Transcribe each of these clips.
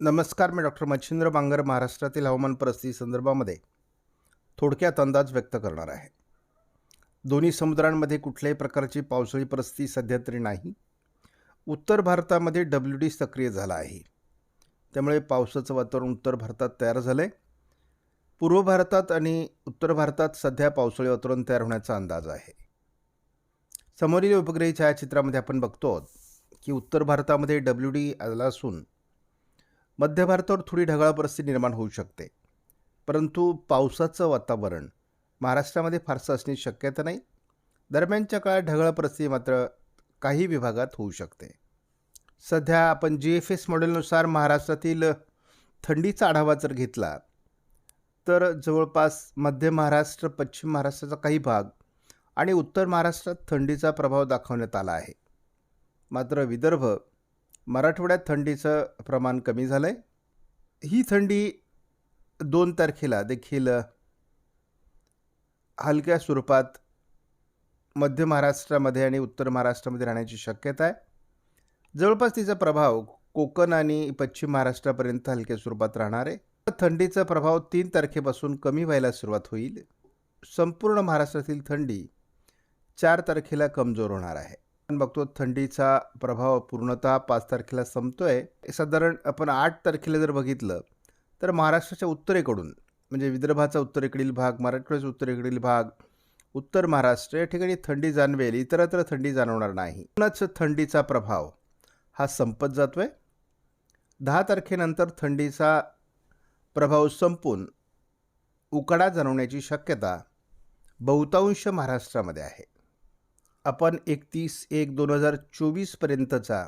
नमस्कार. मी डॉक्टर मच्छिंद्र बांगर महाराष्ट्रातील हवामान परिस्थिती संदर्भामध्ये थोडक्यात अंदाज व्यक्त करणार आहे. दोन्ही समुद्रांमध्ये कुठल्याही प्रकारची पावसाळी परिस्थिती सध्या तरी नाही. उत्तर भारतामध्ये WD सक्रिय झाला आहे. त्यामुळे पावसाचं वातावरण उत्तर भारतात तयार झालं आहे. पूर्व भारतात आणि उत्तर भारतात सध्या पावसाळी वातावरण तयार होण्याचा अंदाज आहे. समोरील उपग्रही छायाचित्रामध्ये आपण बघतो आहोत की उत्तर भारतामध्ये WD आला असून मध्य भारतावर थोडी ढगाळ परिस्थिती निर्माण होऊ शकते, परंतु पावसाचं वातावरण महाराष्ट्रामध्ये फारसं असण्याची शक्यता नाही. दरम्यानच्या काळात ढगाळ परिस्थिती मात्र काही विभागात होऊ शकते. सध्या आपण GFS मॉडेलनुसार महाराष्ट्रातील थंडीचा आढावा जर घेतला तर जवळपास मध्य महाराष्ट्र, पश्चिम महाराष्ट्राचा काही भाग आणि उत्तर महाराष्ट्रात थंडीचा प्रभाव दाखवण्यात आला आहे. मात्र विदर्भ, मराठवाड्यात थंडीचं प्रमाण कमी झालं आहे. ही थंडी 2 तारखेला देखील हलक्या स्वरूपात मध्य महाराष्ट्रामध्ये आणि उत्तर महाराष्ट्रामध्ये राहण्याची शक्यता आहे. जवळपास तिचा प्रभाव कोकण आणि पश्चिम महाराष्ट्रापर्यंत हलक्या स्वरूपात राहणार आहे. थंडीचा प्रभाव 3 तारखेपासून कमी व्हायला सुरुवात होईल. संपूर्ण महाराष्ट्रातील थंडी 4 तारखेला कमजोर होणार आहे. आपण बघतो थंडीचा प्रभाव पूर्णतः 5 तारखेला संपतोय. साधारण आपण 8 तारखेला जर बघितलं तर महाराष्ट्राच्या उत्तरेकडून म्हणजे विदर्भाचा उत्तरेकडील भाग, मराठवाड्याचा उत्तरेकडील भाग, उत्तर महाराष्ट्र या ठिकाणी थंडी जाणवेल. इतरत्र थंडी जाणवणार नाही. म्हणूनच थंडीचा प्रभाव हा संपत जातोय. 10 तारखेनंतर थंडीचा प्रभाव संपून उकाडा जाणवण्याची शक्यता बहुतांश महाराष्ट्रामध्ये आहे. आपण 31/1/2024 पर्यंतचा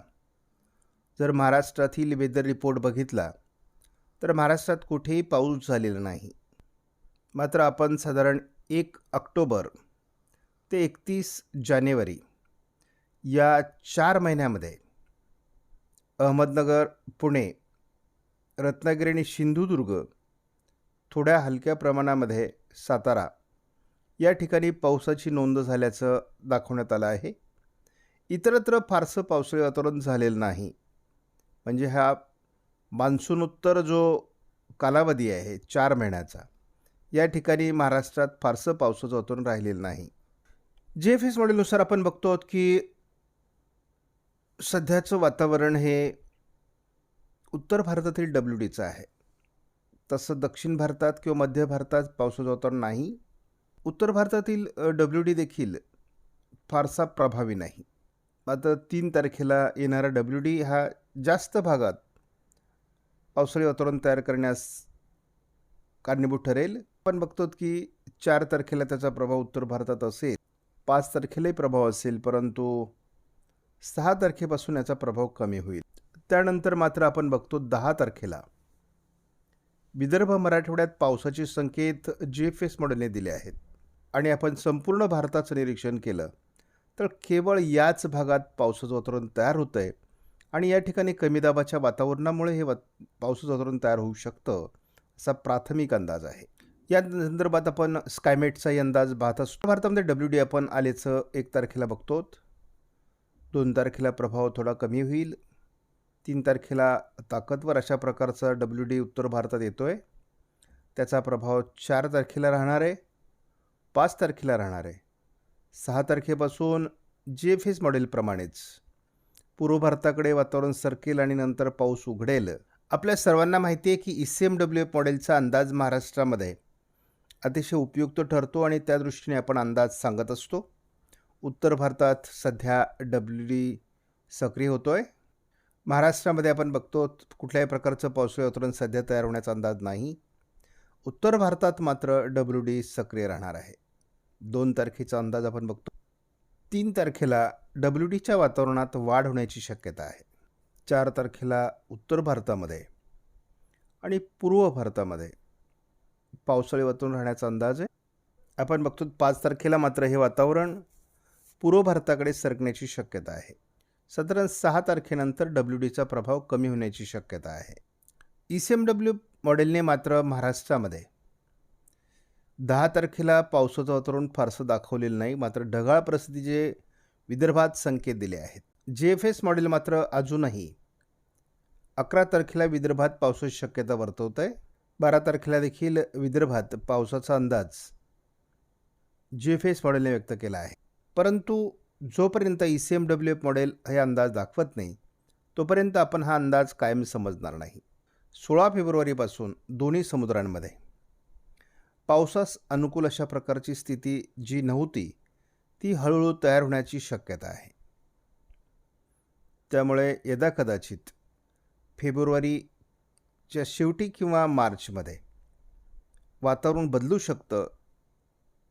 जर महाराष्ट्रातील वेदर रिपोर्ट बघितला तर महाराष्ट्रात कुठेही पाऊस झालेला नाही. मात्र आपण साधारण 1 ऑक्टोबर ते 31 जानेवारी या 4 महिन्यामध्ये अहमदनगर, पुणे, रत्नागिरी आणि सिंधुदुर्ग, थोड्या हलक्या प्रमाणामध्ये सातारा या ठिकाणी पावसाची नोंद झाल्याचं दाखवण्यात आलं आहे. इतरत्र फारसं पावसाळी वातावरण झालेलं नाही. म्हणजे हा मान्सूनोत्तर जो कालावधी आहे 4 महिन्याचा, या ठिकाणी महाराष्ट्रात फारसं पावसाचं वातावरण राहिलेलं नाही. GFS मॉडेलनुसार आपण बघतो आहोत की सध्याचं वातावरण हे उत्तर भारतातील WDचं आहे. तसं दक्षिण भारतात किंवा मध्य भारतात पावसाचं वातावरण नाही. उत्तर भारतातील WD देखील फारसा प्रभावी नाही. मात्र 3 तारखेला येणारा WD हा जास्त भागात पावसाळी वातावरण तयार करण्यास कारणीभूत ठरेल. आपण बघतो की 4 तारखेला त्याचा प्रभाव उत्तर भारतात असेल, 5 तारखेलाही प्रभाव असेल, परंतु 6 तारखेपासून याचा प्रभाव कमी होईल. त्यानंतर मात्र आपण बघतो 10 तारखेला विदर्भ, मराठवाड्यात पावसाचे संकेत GFS मॉडेलने दिले आहेत. आणि आपण संपूर्ण भारताचं निरीक्षण केलं तर केवळ याच भागात पावसाचं वातावरण तयार होतं आहे आणि या ठिकाणी कमी दाबाच्या वातावरणामुळे हे पावसाचं वातावरण तयार होऊ शकतं असा प्राथमिक अंदाज आहे. या संदर्भात आपण स्कायमेटचाही अंदाज पाहत असतो. भारतामध्ये WD आपण आलेचं 1 तारखेला बघतो. 2 तारखेला प्रभाव थोडा कमी होईल. 3 तारखेला ताकदवर अशा प्रकारचा WD उत्तर भारतात येतोय. त्याचा प्रभाव 4 तारखेला राहणार आहे, 5 तारखेला राहणार आहे. 6 तारखेपासून GFS मॉडेलप्रमाणेच पूर्व भारताकडे वातावरण सरकेल आणि नंतर पाऊस उघडेल. आपल्या सर्वांना माहिती आहे की ECMWF मॉडेलचा अंदाज महाराष्ट्रामध्ये अतिशय उपयुक्त ठरतो आणि त्या दृष्टीने आपण अंदाज सांगत असतो. उत्तर भारतात सध्या WD सक्रिय होतोय. महाराष्ट्रामध्ये आपण बघतो कुठल्याही प्रकारचं पावसाळी वातावरण सध्या तयार होण्याचा अंदाज नाही. उत्तर भारतात मात्र WD सक्रिय राहणार आहे. 2 तारखेचा अंदाज आपण बघतो. 3 तारखेला WDच्या वातावरणात वाढ होण्याची शक्यता आहे. 4 तारखेला उत्तर भारतामध्ये आणि पूर्व भारतामध्ये पावसाळी वातावरण राहण्याचा अंदाज आहे. आपण बघतो 5 तारखेला मात्र हे वातावरण पूर्व भारताकडे सरकण्याची शक्यता आहे. साधारण 6 तारखेनंतर WDचा प्रभाव कमी होण्याची शक्यता आहे. ECMWF मॉडेलने मात्र महाराष्ट्रामध्ये 10 तारखेला पावसाचं वातावरण फारसं दाखवलेलं नाही. मात्र ढगाळ परिस्थितीचे विदर्भात संकेत दिले आहेत. GFS मॉडेल मात्र अजूनही 11 तारखेला विदर्भात पावसाची शक्यता वर्तवत आहे. 12 तारखेला देखील विदर्भात पावसाचा अंदाज GFS मॉडेलने व्यक्त केला आहे. परंतु जोपर्यंत ECMWF मॉडेल हे अंदाज दाखवत नाही, तोपर्यंत आपण हा अंदाज कायम समजणार नाही. 16 फेब्रुवारीपासून दोन्ही समुद्रांमध्ये पावसास अनुकूल अशा प्रकारची स्थिती जी नव्हती, ती हळूहळू तयार होण्याची शक्यता आहे. त्यामुळे यदाकदाचित फेब्रुवारीच्या शेवटी किंवा मार्चमध्ये वातावरण बदलू शकतं,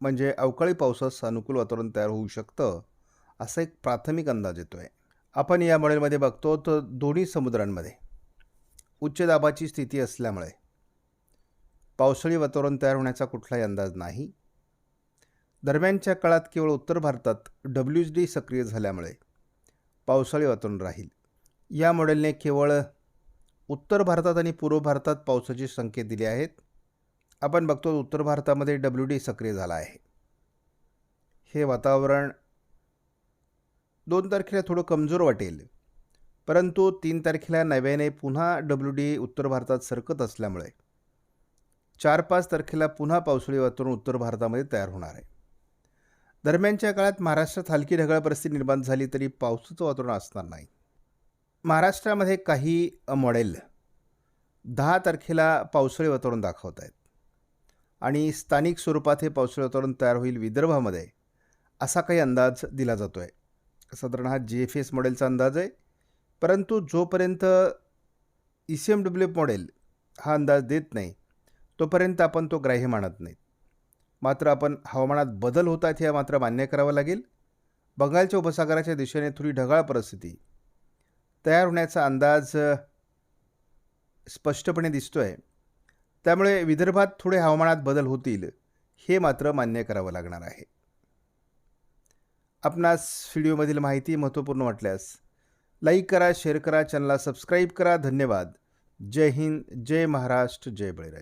म्हणजे अवकाळी पावसास अनुकूल वातावरण तयार होऊ शकतं, असा एक प्राथमिक अंदाज येतो आहे. आपण या मॉडेलमध्ये बघतो तर दोन्ही समुद्रांमध्ये उच्च दाबाची स्थिती असल्यामुळे पावसाळी वातावरण तयार होण्याचा कुठलाही अंदाज नाही. दरम्यानच्या काळात केवळ उत्तर भारतात WHD सक्रिय झाल्यामुळे पावसाळी वातावरण राहील. या मॉडेलने केवळ उत्तर भारतात आणि पूर्व भारतात पावसाचे संकेत दिले आहेत. आपण बघतो उत्तर भारतामध्ये WD सक्रिय झाला आहे. हे वातावरण 2 तारखेला थोडं कमजोर वाटेल, परंतु 3 तारखेला नव्याने पुन्हा WD उत्तर भारतात सरकत असल्यामुळे 4-5 तारखेला पुन्हा पावसाळी वातावरण उत्तर भारतामध्ये तयार होणार आहे. दरम्यानच्या काळात महाराष्ट्रात हलकी ढगाळ परिस्थिती निर्माण झाली तरी पावसाचं वातावरण असणार नाही. महाराष्ट्रामध्ये काही मॉडेल 10 तारखेला पावसाळी वातावरण दाखवत आहेत आणि स्थानिक स्वरूपात हे पावसाळी वातावरण तयार होईल विदर्भामध्ये, असा काही अंदाज दिला जातो आहे. साधारण हा GFS मॉडेलचा अंदाज आहे. परंतु जोपर्यंत ECMWF मॉडेल हा अंदाज देत नाही, तोपर्यंत आपण तो ग्राह्य मानत नाही. मात्र आपण हवामानात बदल होत आहेत हे मात्र मान्य करावं लागेल. बंगालच्या उपसागराच्या दिशेने थोडी ढगाळ परिस्थिती तयार होण्याचा अंदाज स्पष्टपणे दिसतोय. त्यामुळे विदर्भात थोडे हवामानात बदल होतील हे मात्र मान्य करावं लागणार आहे. आपणास व्हिडिओमधील माहिती महत्त्वपूर्ण वाटल्यास लाईक करा, शेअर करा, चॅनलला सबस्क्राईब करा. धन्यवाद. जय हिंद, जय महाराष्ट्र, जय बळीराजा.